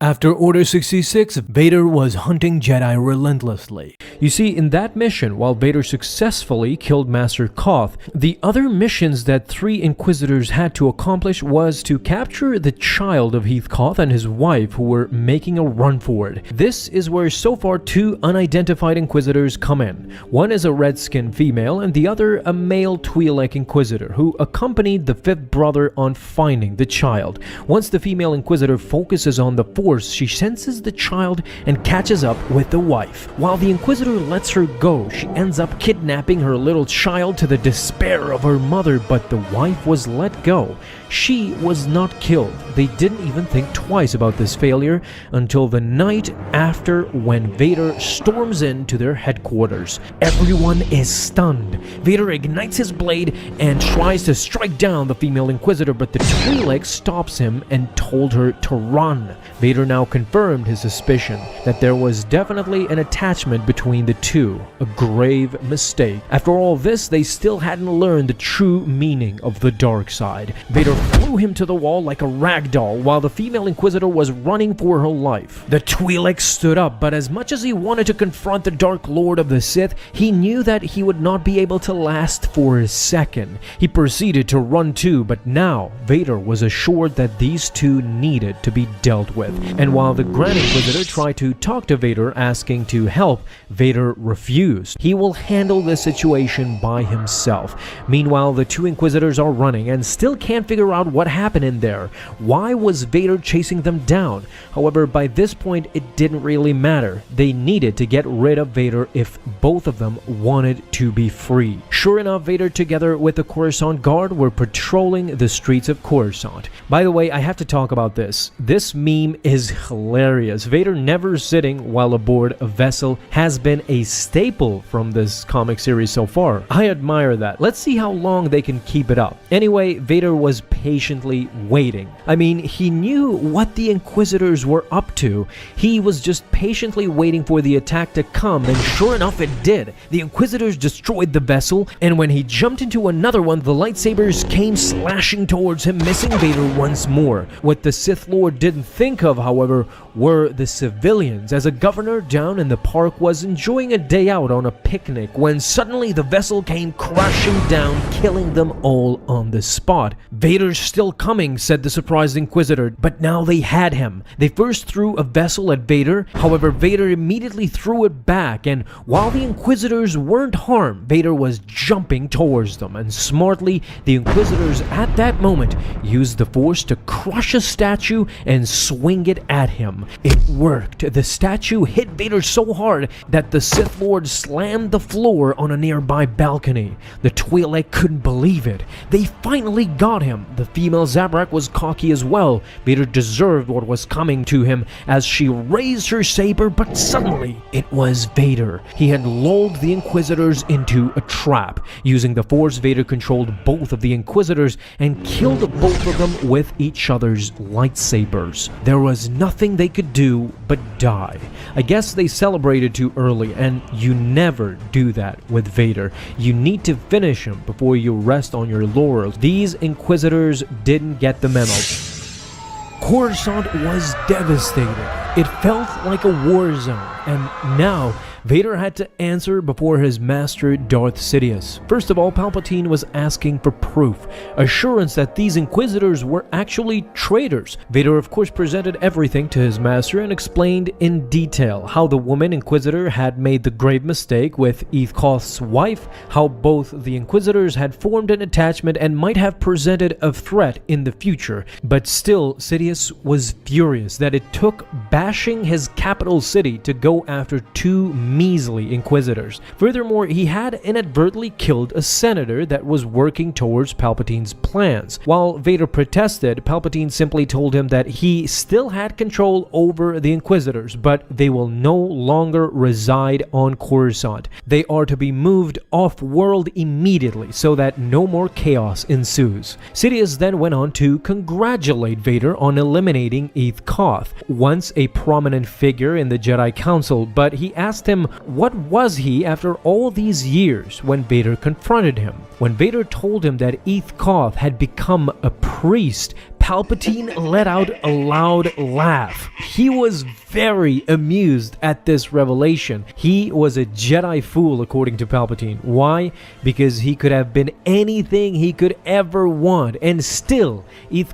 After Order 66, Vader was hunting Jedi relentlessly. You see, in that mission, while Vader successfully killed Master Koth, the other missions that 3 Inquisitors had to accomplish was to capture the child of Heath Koth and his wife, who were making a run for it. This is where so far 2 unidentified Inquisitors come in. One is a red-skinned female and the other a male Twi'lek Inquisitor, who accompanied the 5th brother on finding the child. Once the female Inquisitor focuses on the Force, she senses the child and catches up with the wife. While the Inquisitor lets her go, she ends up kidnapping her little child to the despair of her mother, but the wife was let go. She was not killed. They didn't even think twice about this failure until the night after, when Vader storms into their headquarters. Everyone is stunned. Vader ignites his blade and tries to strike down the female Inquisitor, but the Twi'lek stops him and told her to run. Vader now confirmed his suspicion that there was definitely an attachment between the two, a grave mistake. After all this, they still hadn't learned the true meaning of the dark side. Vader flew him to the wall like a rag doll while the female Inquisitor was running for her life. The Twi'lek stood up, but as much as he wanted to confront the Dark Lord of the Sith, he knew that he would not be able to last for a second. He proceeded to run too, but now Vader was assured that these two needed to be dealt with. And while the Grand Inquisitor tried to talk to Vader asking to help, Vader refused. He will handle the situation by himself. Meanwhile, the 2 Inquisitors are running and still can't figure out what happened in there. Why was Vader chasing them down? However, by this point, it didn't really matter. They needed to get rid of Vader if both of them wanted to be free. Sure enough, Vader together with the Coruscant Guard were patrolling the streets of Coruscant. By the way, I have to talk about this. This meme is hilarious. Vader never sitting while aboard a vessel has been a staple from this comic series so far. I admire that. Let's see how long they can keep it up. Anyway, Vader was patiently waiting. I mean, he knew what the Inquisitors were up to. He was just patiently waiting for the attack to come, and sure enough it did. The Inquisitors destroyed the vessel, and when he jumped into another one, the lightsabers came slashing towards him, missing Vader once more. What the Sith Lord didn't think of, however, were the civilians, as a governor down in the park was enjoying a day out on a picnic when suddenly the vessel came crashing down, killing them all on the spot. "Vader's still coming," said the surprised Inquisitor, but now they had him. They first threw a vessel at Vader, however Vader immediately threw it back, and while the Inquisitors weren't harmed, Vader was jumping towards them, and smartly, the Inquisitors at that moment used the Force to crush a statue and swing it at him. It worked. The statue hit Vader so hard that the Sith Lord slammed the floor on a nearby balcony. The Twi'lek couldn't believe it. They finally got him. The female Zabrak was cocky as well. Vader deserved what was coming to him as she raised her saber, but suddenly it was Vader. He had lulled the Inquisitors into a trap. Using the Force, Vader controlled both of the Inquisitors and killed both of them with each other's lightsabers. There was nothing they could do but die. I guess they celebrated too early, and you never do that with Vader. You need to finish him before you rest on your laurels. These Inquisitors didn't get the memo. Coruscant was devastated. It felt like a war zone, and now Vader had to answer before his master Darth Sidious. First of all, Palpatine was asking for proof, assurance that these Inquisitors were actually traitors. Vader of course presented everything to his master and explained in detail how the woman Inquisitor had made the grave mistake with Heath Koth's wife, how both the Inquisitors had formed an attachment and might have presented a threat in the future. But still, Sidious was furious that it took bashing his capital city to go after 2 measly Inquisitors. Furthermore, he had inadvertently killed a senator that was working towards Palpatine's plans. While Vader protested, Palpatine simply told him that he still had control over the Inquisitors, but they will no longer reside on Coruscant. They are to be moved off-world immediately so that no more chaos ensues. Sidious then went on to congratulate Vader on eliminating Heath Koth. Once a a prominent figure in the Jedi Council, but he asked him what was he after all these years when Vader confronted him. When Vader told him that Koth had become a priest, Palpatine let out a loud laugh. He was very amused at this revelation. He was a Jedi fool, according to Palpatine. Why? Because he could have been anything he could ever want, and still,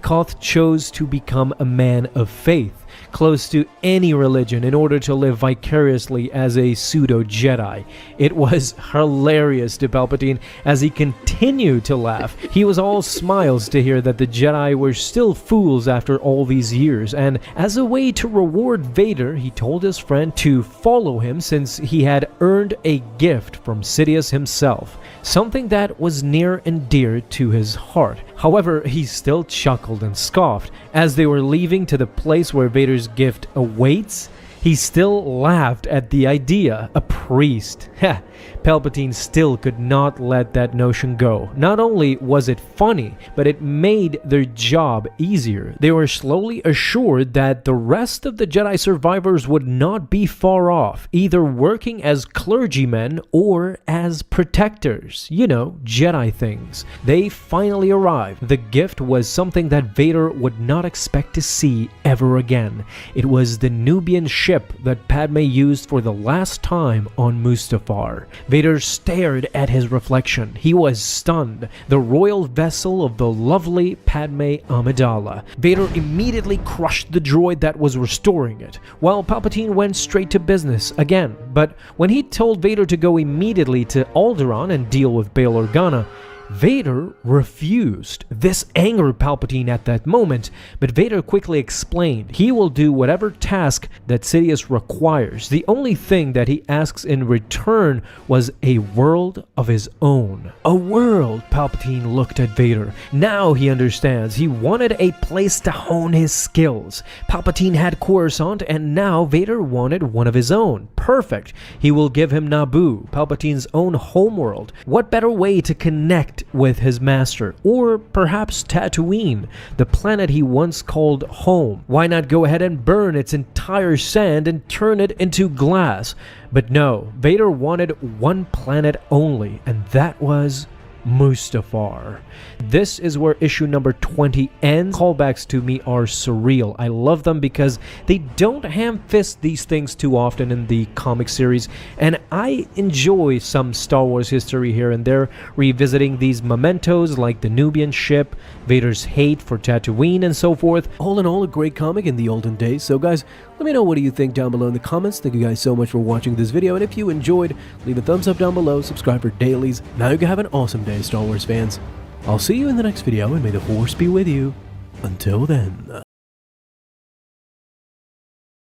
Koth chose to become a man of faith, close to any religion, in order to live vicariously as a pseudo-Jedi. It was hilarious to Palpatine as he continued to laugh. He was all smiles to hear that the Jedi were still fools after all these years, and as a way to reward Vader, he told his friend to follow him since he had earned a gift from Sidious himself, something that was near and dear to his heart. However, he still chuckled and scoffed. As they were leaving to the place where Vader's gift awaits, he still laughed at the idea. A priest. Heh. Palpatine still could not let that notion go. Not only was it funny, but it made their job easier. They were slowly assured that the rest of the Jedi survivors would not be far off, either working as clergymen or as protectors. You know, Jedi things. They finally arrived. The gift was something that Vader would not expect to see ever again. It was the Nubian ship that Padme used for the last time on Mustafar. Vader stared at his reflection. He was stunned. The royal vessel of the lovely Padme Amidala. Vader immediately crushed the droid that was restoring it, while Palpatine went straight to business again. But when he told Vader to go immediately to Alderaan and deal with Bail Organa, Vader refused. This angered Palpatine at that moment, but Vader quickly explained he will do whatever task that Sidious requires. The only thing that he asks in return was a world of his own. A world! Palpatine looked at Vader. Now he understands. He wanted a place to hone his skills. Palpatine had Coruscant, and now Vader wanted one of his own. Perfect. He will give him Naboo, Palpatine's own homeworld. What better way to connect with his master? Or perhaps Tatooine, the planet he once called home. Why not go ahead and burn its entire sand and turn it into glass? But no, Vader wanted one planet only, and that was Mustafar. This is where issue number 20 ends. Callbacks to me are surreal. I love them because they don't ham-fist these things too often in the comic series, and I enjoy some Star Wars history here and there, revisiting these mementos like the Nubian ship, Vader's hate for Tatooine, and so forth. All in all, a great comic in the olden days. So guys, let me know what do you think down below in the comments. Thank you guys so much for watching this video, and if you enjoyed, leave a thumbs up down below, subscribe for dailies. Now you can have an awesome day, Star Wars fans. I'll see you in the next video, and may the Force be with you. Until then.